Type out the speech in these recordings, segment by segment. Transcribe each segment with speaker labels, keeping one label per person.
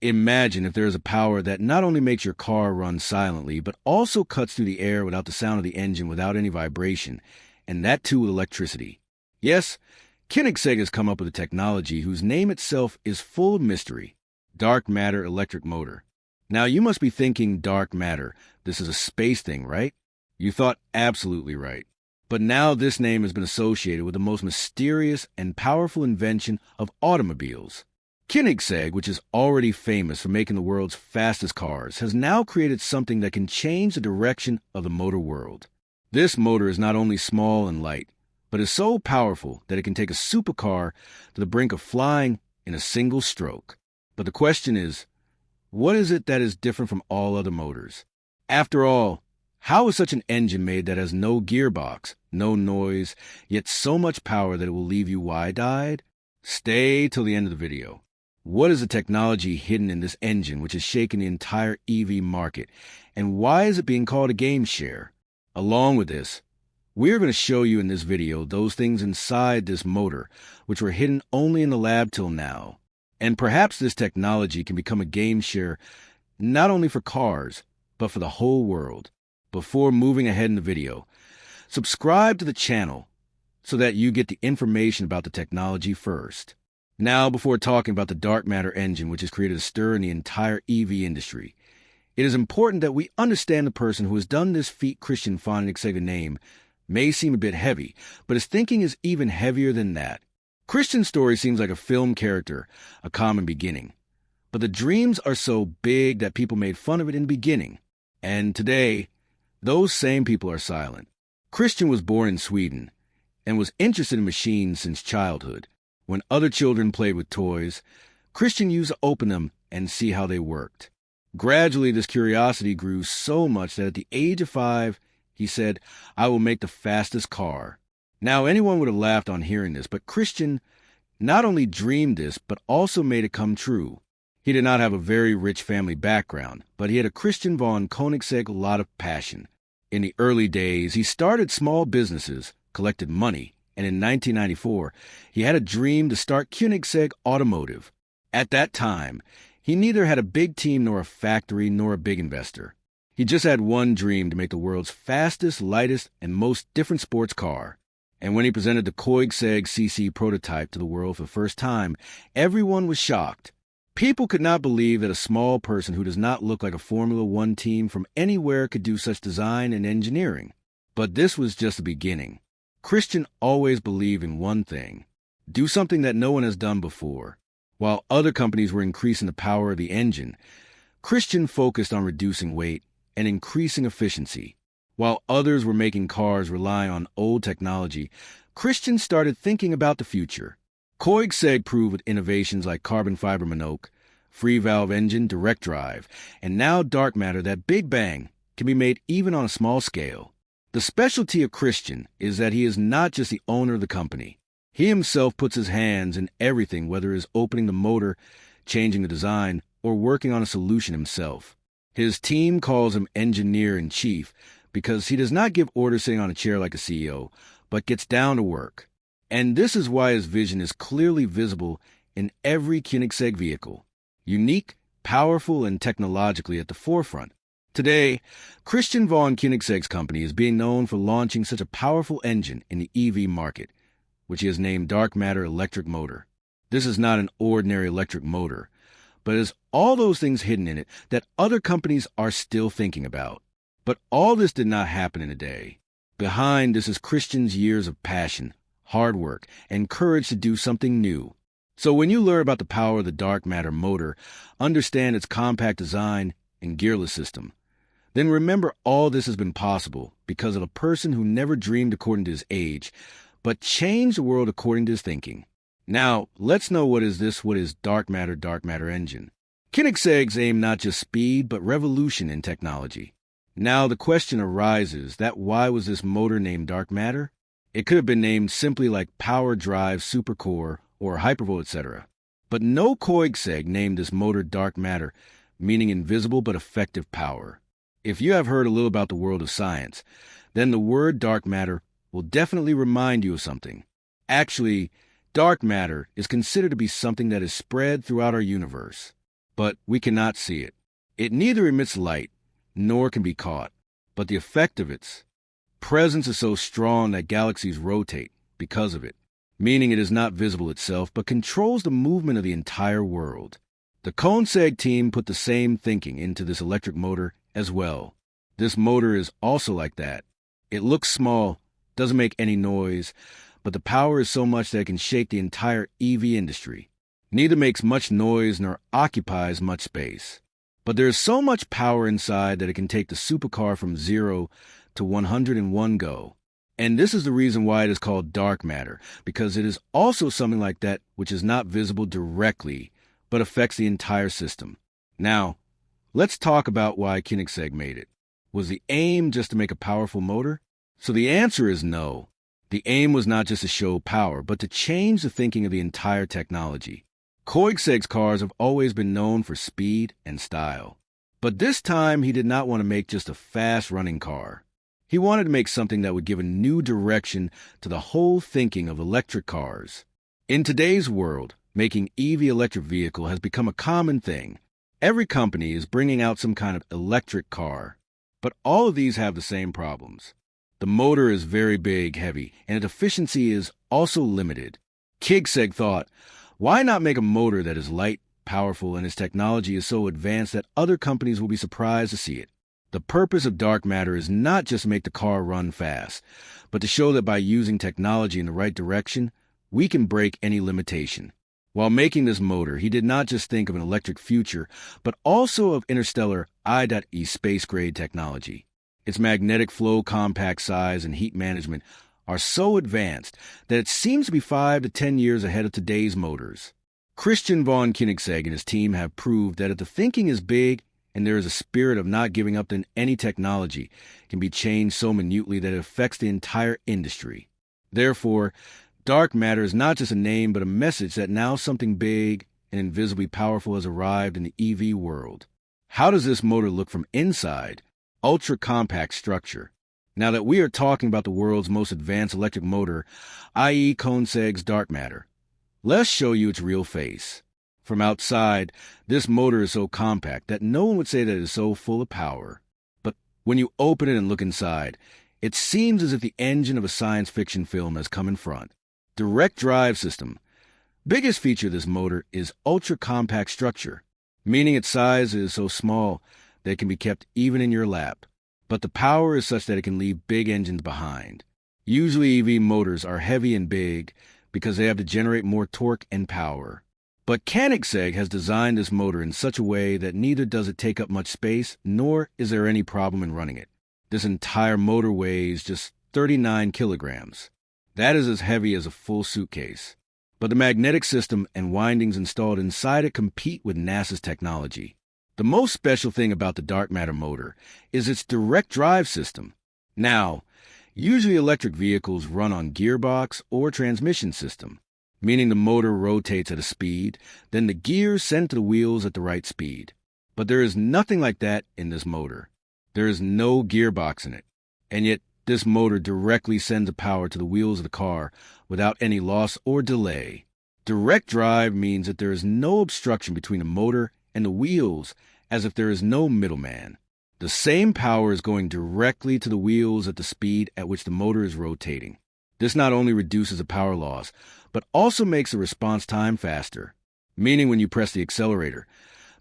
Speaker 1: Imagine if there is a power that not only makes your car run silently, but also cuts through the air without the sound of the engine, without any vibration, and that too with electricity. Yes, Koenigsegg has come up with a technology whose name itself is full of mystery: dark matter electric motor. Now, you must be thinking dark matter. This is a space thing, right? You thought absolutely right. But now this name has been associated with the most mysterious and powerful invention of automobiles. Koenigsegg, which is already famous for making the world's fastest cars, has now created something that can change the direction of the motor world. This motor is not only small and light, but is so powerful that it can take a supercar to the brink of flying in a single stroke. But the question is, what is it that is different from all other motors? After all, how is such an engine made that has no gearbox, no noise, yet so much power that it will leave you wide-eyed? Stay till the end of the video. What is the technology hidden in this engine which has shaken the entire EV market, and why is it being called a game share? Along with this, we're going to show you in this video those things inside this motor which were hidden only in the lab till now. And perhaps this technology can become a game share not only for cars, but for the whole world. Before moving ahead in the video, subscribe to the channel so that you get the information about the technology first. Now, before talking about the dark matter engine which has created a stir in the entire EV industry, it is important that we understand the person who has done this feat. Christian Koenigsegg name may seem a bit heavy, but his thinking is even heavier than that. Christian's story seems like a film character, a common beginning. But the dreams are so big that people made fun of it in the beginning. And today, those same people are silent. Christian was born in Sweden and was interested in machines since childhood. When other children played with toys, Christian used to open them and see how they worked. Gradually, this curiosity grew so much that at the age of 5, he said, "I will make the fastest car." Now, anyone would have laughed on hearing this, but Christian not only dreamed this, but also made it come true. He did not have a very rich family background, but he had a Christian von Koenigsegg lot of passion. In the early days, he started small businesses, collected money, and in 1994, he had a dream to start Koenigsegg Automotive. At that time, he neither had a big team nor a factory nor a big investor. He just had one dream: to make the world's fastest, lightest, and most different sports car. And when he presented the Koenigsegg CC prototype to the world for the first time, everyone was shocked. People could not believe that a small person who does not look like a Formula One team from anywhere could do such design and engineering. But this was just the beginning. Christian always believed in one thing: do something that no one has done before. While other companies were increasing the power of the engine, Christian focused on reducing weight and increasing efficiency. While others were making cars relying on old technology, Christian started thinking about the future. Koenigsegg proved with innovations like carbon fiber monocoque, free valve engine, direct drive, and now dark matter that Big Bang can be made even on a small scale. The specialty of Christian is that he is not just the owner of the company. He himself puts his hands in everything, whether it is opening the motor, changing the design, or working on a solution himself. His team calls him engineer-in-chief because he does not give orders sitting on a chair like a CEO, but gets down to work. And this is why his vision is clearly visible in every Koenigsegg vehicle. Unique, powerful, and technologically at the forefront. Today, Christian von Koenigsegg's company is being known for launching such a powerful engine in the EV market, which he has named dark matter electric motor. This is not an ordinary electric motor, but has all those things hidden in it that other companies are still thinking about. But all this did not happen in a day. Behind this is Christian's years of passion, hard work, and courage to do something new. So when you learn about the power of the dark matter motor, understand its compact design and gearless system, then remember all this has been possible because of a person who never dreamed according to his age, but changed the world according to his thinking. Now, let's know what is dark matter engine. Koenigsegg's aim not just speed, but revolution in technology. Now the question arises that why was this motor named dark matter? It could have been named simply like power drive, supercore, or hypervolt, etc. But no Koenigsegg named this motor dark matter, meaning invisible but effective power. If you have heard a little about the world of science, then the word dark matter will definitely remind you of something. Actually, dark matter is considered to be something that is spread throughout our universe. but we cannot see it. It neither emits light nor can be caught, but the effect of its presence is so strong that galaxies rotate because of it, meaning it is not visible itself but controls the movement of the entire world. The Koenigsegg team put the same thinking into this electric motor as well. This motor is also like that. It looks small, doesn't make any noise, but the power is so much that it can shake the entire EV industry. Neither makes much noise nor occupies much space. But there is so much power inside that it can take the supercar from 0 to 101 go. And this is the reason why it is called dark matter, because it is also something like that which is not visible directly, but affects the entire system. Now, let's talk about why Koenigsegg made it. Was the aim just to make a powerful motor? So the answer is no. The aim was not just to show power, but to change the thinking of the entire technology. Koenigsegg's cars have always been known for speed and style. But this time, he did not want to make just a fast-running car. He wanted to make something that would give a new direction to the whole thinking of electric cars. In today's world, making EV electric vehicle has become a common thing. Every company is bringing out some kind of electric car. But all of these have the same problems. The motor is very big, heavy, and its efficiency is also limited. Koenigsegg thought, why not make a motor that is light, powerful, and its technology is so advanced that other companies will be surprised to see it? The purpose of dark matter is not just to make the car run fast, but to show that by using technology in the right direction, we can break any limitation. While making this motor, he did not just think of an electric future, but also of interstellar I.E. space-grade technology. Its magnetic flow, compact size, and heat management are so advanced that it seems to be 5 to 10 years ahead of today's motors. Christian von Koenigsegg and his team have proved that if the thinking is big and there is a spirit of not giving up, then any technology can be changed so minutely that it affects the entire industry. Therefore, dark matter is not just a name but a message that now something big and invisibly powerful has arrived in the EV world. How does this motor look from inside? Ultra-compact structure. Now that we are talking about the world's most advanced electric motor, i.e. Koenigsegg's dark matter, let's show you its real face. From outside, this motor is so compact that no one would say that it is so full of power. But when you open it and look inside, it seems as if the engine of a science fiction film has come in front. Direct drive system. Biggest feature of this motor is ultra-compact structure, meaning its size is so small that it can be kept even in your lap. But the power is such that it can leave big engines behind. Usually EV motors are heavy and big because they have to generate more torque and power. But Koenigsegg has designed this motor in such a way that neither does it take up much space, nor is there any problem in running it. This entire motor weighs just 39 kilograms. That is as heavy as a full suitcase. But the magnetic system and windings installed inside it compete with NASA's technology. The most special thing about the dark matter motor is its direct drive system. Now, usually electric vehicles run on gearbox or transmission system, meaning the motor rotates at a speed, then the gears send to the wheels at the right speed. But there is nothing like that in this motor. There is no gearbox in it, and yet this motor directly sends the power to the wheels of the car without any loss or delay. Direct drive means that there is no obstruction between the motor and the wheels, as if there is no middleman. The same power is going directly to the wheels at the speed at which the motor is rotating. This not only reduces the power loss, but also makes the response time faster, meaning when you press the accelerator,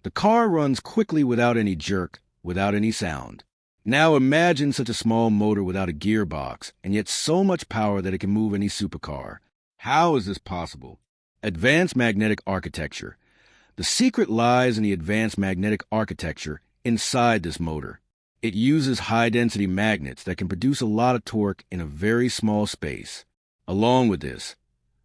Speaker 1: the car runs quickly without any jerk, without any sound. Now imagine such a small motor without a gearbox, and yet so much power that it can move any supercar. How is this possible? Advanced magnetic architecture. The secret lies in the advanced magnetic architecture inside this motor. It uses high-density magnets that can produce a lot of torque in a very small space. Along with this,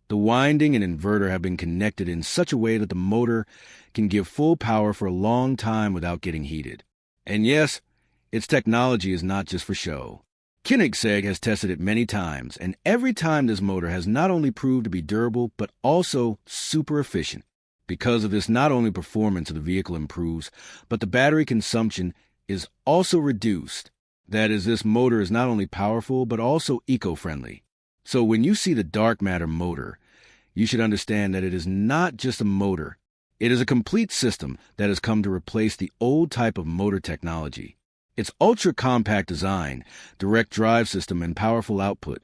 Speaker 1: the winding and inverter have been connected in such a way that the motor can give full power for a long time without getting heated. And yes, its technology is not just for show. Koenigsegg has tested it many times, and every time this motor has not only proved to be durable, but also super efficient. Because of this, not only performance of the vehicle improves, but the battery consumption is also reduced. That is, this motor is not only powerful, but also eco-friendly. So when you see the dark matter motor, you should understand that it is not just a motor. It is a complete system that has come to replace the old type of motor technology. Its ultra-compact design, direct drive system, and powerful output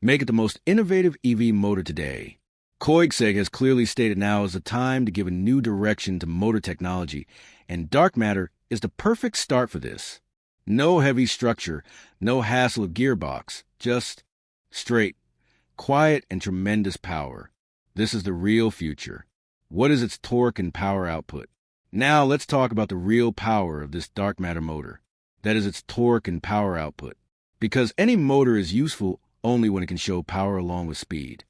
Speaker 1: make it the most innovative EV motor today. Koenigsegg has clearly stated now is the time to give a new direction to motor technology, and dark matter is the perfect start for this. No heavy structure, no hassle of gearbox, just straight, quiet, and tremendous power. This is the real future. What is its torque and power output? Now let's talk about the real power of this dark matter motor. That is its torque and power output. Because any motor is useful only when it can show power along with speed.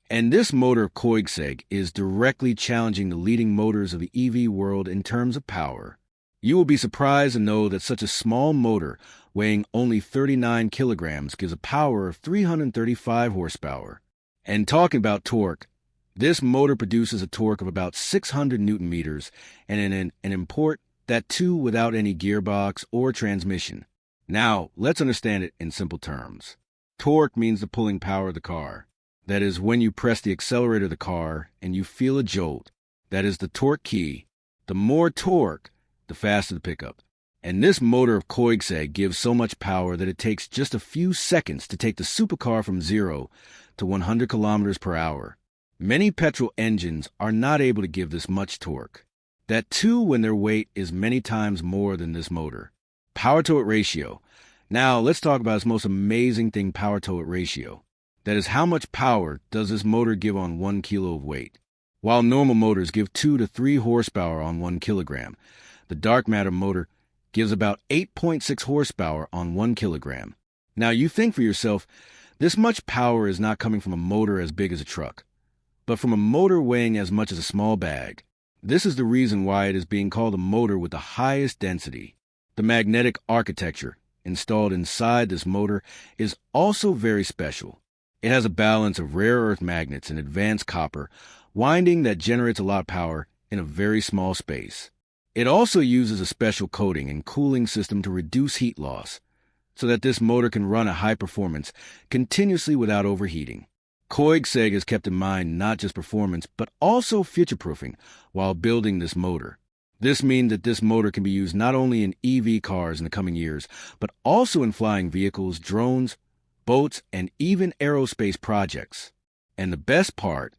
Speaker 1: And this motor of Koenigsegg is directly challenging the leading motors of the EV world in terms of power. You will be surprised to know that such a small motor, weighing only 39 kilograms, gives a power of 335 horsepower. And talking about torque, this motor produces a torque of about 600 newton meters, and in an import, that too without any gearbox or transmission. Now, let's understand it in simple terms. Torque means the pulling power of the car. That is when you press the accelerator of the car and you feel a jolt. That is the torque key. The more torque, the faster the pickup. And this motor of Koenigsegg gives so much power that it takes just a few seconds to take the supercar from 0 to 100 kilometers per hour. Many petrol engines are not able to give this much torque. That too when their weight is many times more than this motor. Power-to-weight ratio. Now let's talk about its most amazing thing, power-to-weight ratio. That is how much power does this motor give on 1 kilo of weight. While normal motors give 2 to 3 horsepower on 1 kilogram, the dark matter motor gives about 8.6 horsepower on 1 kilogram. Now you think for yourself, this much power is not coming from a motor as big as a truck, but from a motor weighing as much as a small bag. This is the reason why it is being called a motor with the highest density. The magnetic architecture installed inside this motor is also very special. It has a balance of rare earth magnets and advanced copper winding that generates a lot of power in a very small space. It also uses a special coating and cooling system to reduce heat loss, so that this motor can run at high performance continuously without overheating. Koenigsegg has kept in mind not just performance, but also future-proofing while building this motor. This means that this motor can be used not only in EV cars in the coming years, but also in flying vehicles, drones, boats, and even aerospace projects. And the best part,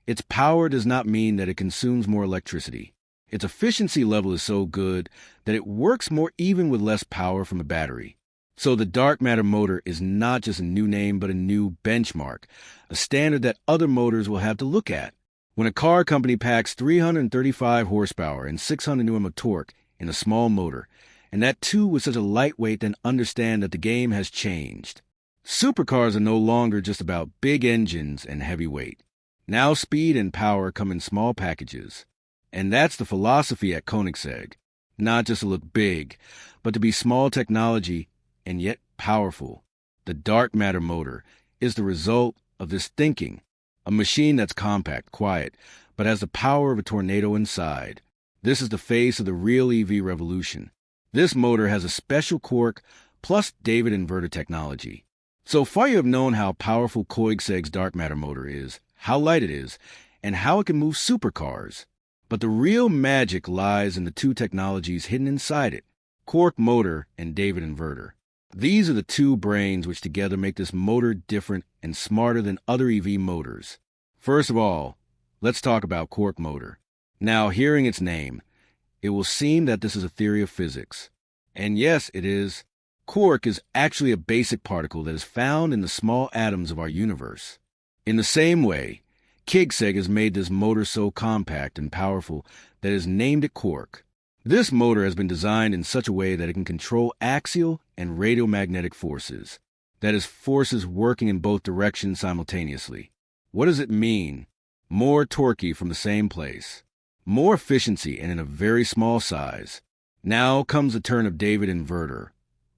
Speaker 1: its power does not mean that it consumes more electricity. Its efficiency level is so good that it works more even with less power from a battery. So the dark matter motor is not just a new name, but a new benchmark, a standard that other motors will have to look at. When a car company packs 335 horsepower and 600 Nm of torque in a small motor, and that too with such a lightweight, then understand that the game has changed. Supercars are no longer just about big engines and heavy weight. Now speed and power come in small packages. And that's the philosophy at Koenigsegg. Not just to look big, but to be small technology and yet powerful. The dark matter motor is the result of this thinking. A machine that's compact, quiet, but has the power of a tornado inside. This is the face of the real EV revolution. This motor has a special cork plus David inverter technology. So far you have known how powerful Koenigsegg's dark matter motor is, how light it is, and how it can move supercars. But the real magic lies in the two technologies hidden inside it, cork motor and David inverter. These are the two brains which together make this motor different and smarter than other EV motors. First of all, let's talk about cork motor. Now, hearing its name, it will seem that this is a theory of physics. And yes, it is. Cork is actually a basic particle that is found in the small atoms of our universe. In the same way, Koenigsegg has made this motor so compact and powerful that it has named it cork. This motor has been designed in such a way that it can control axial and radiomagnetic forces, that is, forces working in both directions simultaneously. What does it mean? More torque from the same place, more efficiency and in a very small size. Now comes the turn of David inverter,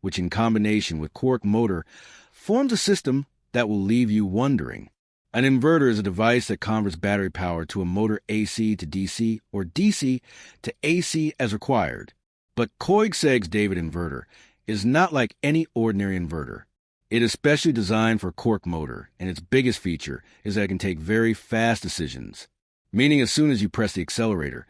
Speaker 1: which in combination with cork motor forms a system that will leave you wondering. An inverter is a device that converts battery power to a motor AC to DC or DC to AC as required. But Koenigsegg's David inverter is not like any ordinary inverter. It is specially designed for cork motor, and its biggest feature is that it can take very fast decisions. meaning as soon as you press the accelerator,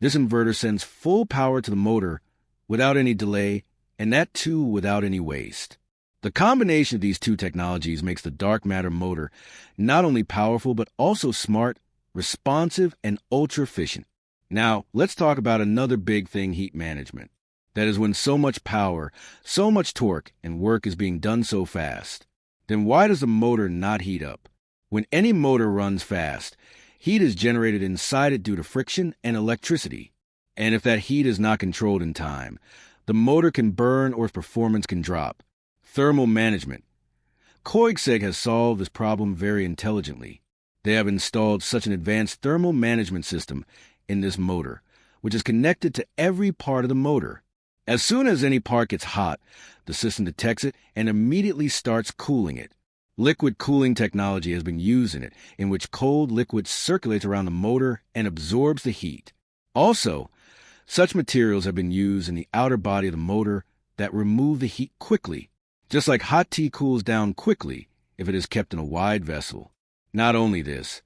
Speaker 1: this inverter sends full power to the motor without any delay, and that too without any waste. The combination of these two technologies makes the dark matter motor not only powerful but also smart, responsive, and ultra-efficient. Now, let's talk about another big thing: heat management. That is, when so much power, so much torque, and work is being done so fast, then why does the motor not heat up? When any motor runs fast, heat is generated inside it due to friction and electricity. And if that heat is not controlled in time, the motor can burn or its performance can drop. Thermal management. Koenigsegg has solved this problem very intelligently. They have installed such an advanced thermal management system in this motor, which is connected to every part of the motor. As soon as any part gets hot, the system detects it and immediately starts cooling it. Liquid cooling technology has been used in it, in which cold liquid circulates around the motor and absorbs the heat. Also, such materials have been used in the outer body of the motor that remove the heat quickly, just like hot tea cools down quickly if it is kept in a wide vessel. Not only this,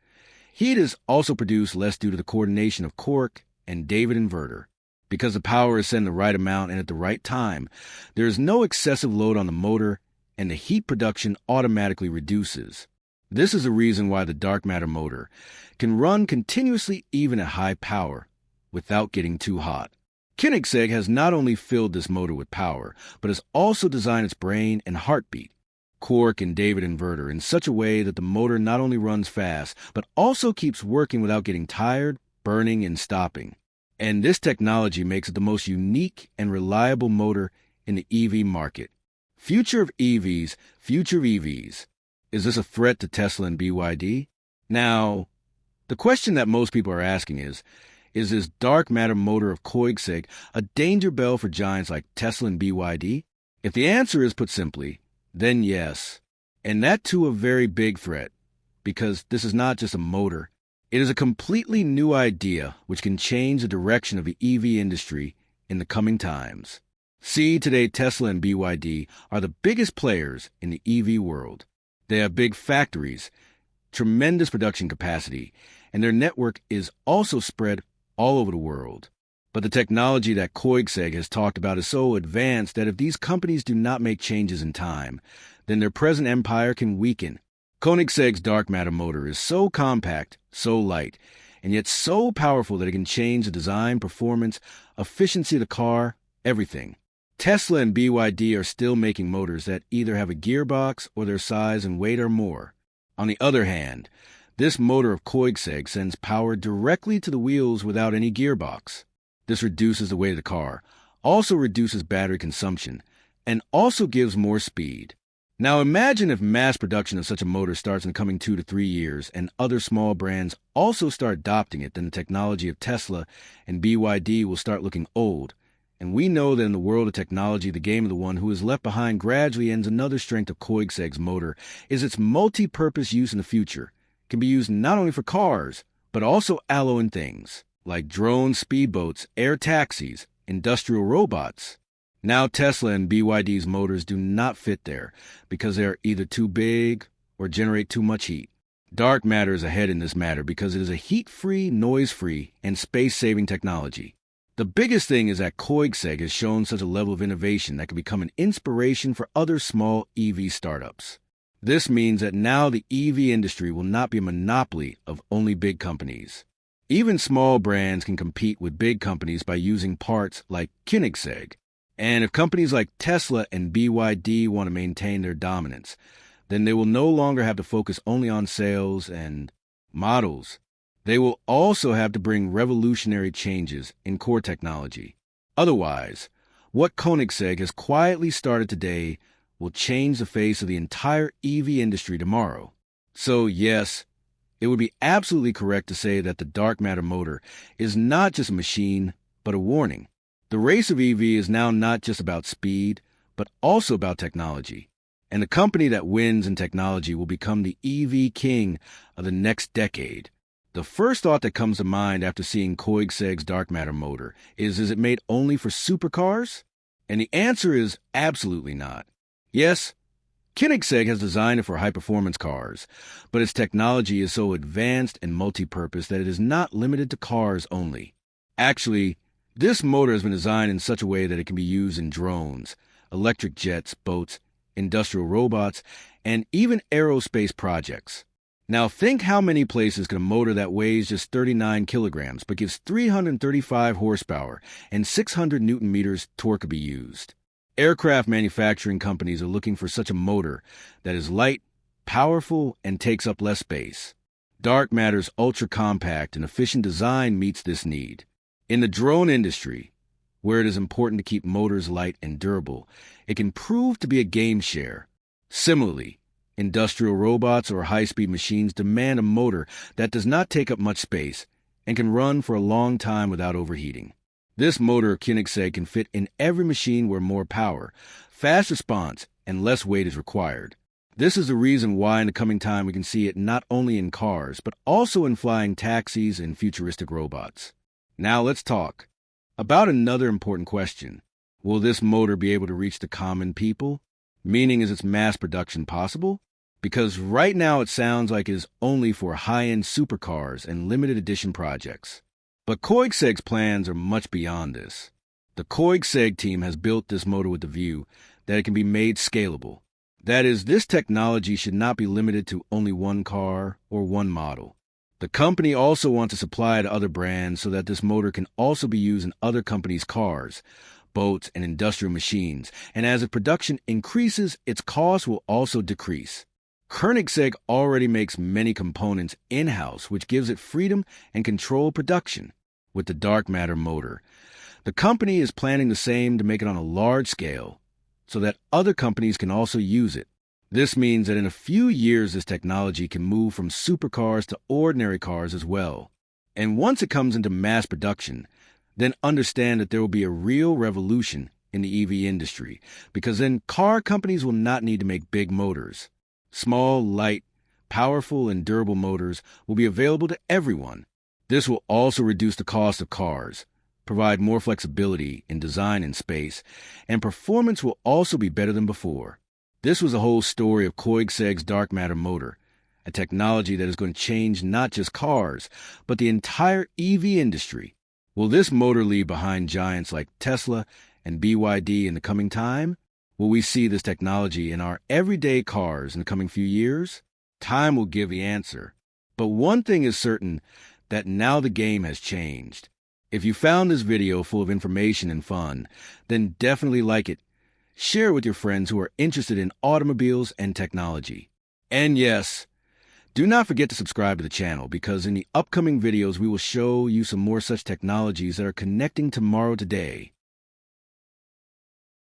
Speaker 1: heat is also produced less due to the coordination of Koenigsegg and David inverter. Because the power is sent in the right amount and at the right time, there is no excessive load on the motor, and the heat production automatically reduces. This is the reason why the dark matter motor can run continuously even at high power without getting too hot. Koenigsegg has not only filled this motor with power, but has also designed its brain and heartbeat, Koenigsegg and David inverter, in such a way that the motor not only runs fast, but also keeps working without getting tired, burning, and stopping. And this technology makes it the most unique and reliable motor in the EV market. Future of EVs, future of EVs. Is this a threat to Tesla and BYD? Now, the question that most people are asking is this dark matter motor of Koenigsegg a danger bell for giants like Tesla and BYD? If the answer is put simply, then yes. And that too a very big threat, because this is not just a motor. It is a completely new idea which can change the direction of the EV industry in the coming times. See, today Tesla and BYD are the biggest players in the EV world. They have big factories, tremendous production capacity, and their network is also spread all over the world. But the technology that Koenigsegg has talked about is so advanced that if these companies do not make changes in time, then their present empire can weaken. Koenigsegg's dark matter motor is so compact, so light, and yet so powerful that it can change the design, performance, efficiency of the car, everything. Tesla and BYD are still making motors that either have a gearbox or their size and weight are more. On the other hand, this motor of Koenigsegg sends power directly to the wheels without any gearbox. This reduces the weight of the car, also reduces battery consumption, and also gives more speed. Now imagine if mass production of such a motor starts in the coming 2 to 3 years and other small brands also start adopting it, then the technology of Tesla and BYD will start looking old. And we know that in the world of technology, the game of the one who is left behind gradually ends. Another strength of Koenigsegg's motor is its multi-purpose use in the future. It can be used not only for cars, but also alloying things like drones, speedboats, air taxis, industrial robots. Now Tesla and BYD's motors do not fit there because they are either too big or generate too much heat. Dark matter is ahead in this matter because it is a heat-free, noise-free, and space-saving technology. The biggest thing is that Koenigsegg has shown such a level of innovation that can become an inspiration for other small EV startups. This means that now the EV industry will not be a monopoly of only big companies. Even small brands can compete with big companies by using parts like Koenigsegg. And if companies like Tesla and BYD want to maintain their dominance, then they will no longer have to focus only on sales and models. They will also have to bring revolutionary changes in core technology. Otherwise, what Koenigsegg has quietly started today will change the face of the entire EV industry tomorrow. So yes, it would be absolutely correct to say that the dark matter motor is not just a machine, but a warning. The race of EV is now not just about speed, but also about technology. And the company that wins in technology will become the EV king of the next decade. The first thought that comes to mind after seeing Koenigsegg's dark matter motor is it made only for supercars? And the answer is absolutely not. Yes, Koenigsegg has designed it for high-performance cars, but its technology is so advanced and multi-purpose that it is not limited to cars only. Actually, this motor has been designed in such a way that it can be used in drones, electric jets, boats, industrial robots, and even aerospace projects. Now think how many places can a motor that weighs just 39 kilograms but gives 335 horsepower and 600 newton meters torque be used. Aircraft manufacturing companies are looking for such a motor that is light, powerful, and takes up less space. Dark matter's ultra-compact and efficient design meets this need. In the drone industry, where it is important to keep motors light and durable, it can prove to be a game share. Similarly, industrial robots or high-speed machines demand a motor that does not take up much space and can run for a long time without overheating. This motor Koenigsegg can fit in every machine where more power, fast response, and less weight is required. This is the reason why in the coming time we can see it not only in cars, but also in flying taxis and futuristic robots. Now let's talk about another important question. Will this motor be able to reach the common people? Meaning, is its mass production possible? Because right now it sounds like it is only for high-end supercars and limited edition projects. But Koenigsegg's plans are much beyond this. The Koenigsegg team has built this motor with the view that it can be made scalable. That is, this technology should not be limited to only one car or one model. The company also wants to supply to other brands so that this motor can also be used in other companies' cars, boats, and industrial machines, and as its production increases, its cost will also decrease. Koenigsegg already makes many components in-house, which gives it freedom and control production. With the dark matter motor, the company is planning the same to make it on a large scale so that other companies can also use it. This means that in a few years this technology can move from supercars to ordinary cars as well. And once it comes into mass production, then understand that there will be a real revolution in the EV industry, because then car companies will not need to make big motors. Small, light, powerful, and durable motors will be available to everyone. This will also reduce the cost of cars, provide more flexibility in design and space, and performance will also be better than before. This was the whole story of Koenigsegg's dark matter motor, a technology that is going to change not just cars, but the entire EV industry. Will this motor leave behind giants like Tesla and BYD in the coming time? Will we see this technology in our everyday cars in the coming few years? Time will give the answer. But one thing is certain, that now the game has changed. If you found this video full of information and fun, then definitely like it. Share it with your friends who are interested in automobiles and technology. And yes, do not forget to subscribe to the channel, because in the upcoming videos we will show you some more such technologies that are connecting tomorrow today.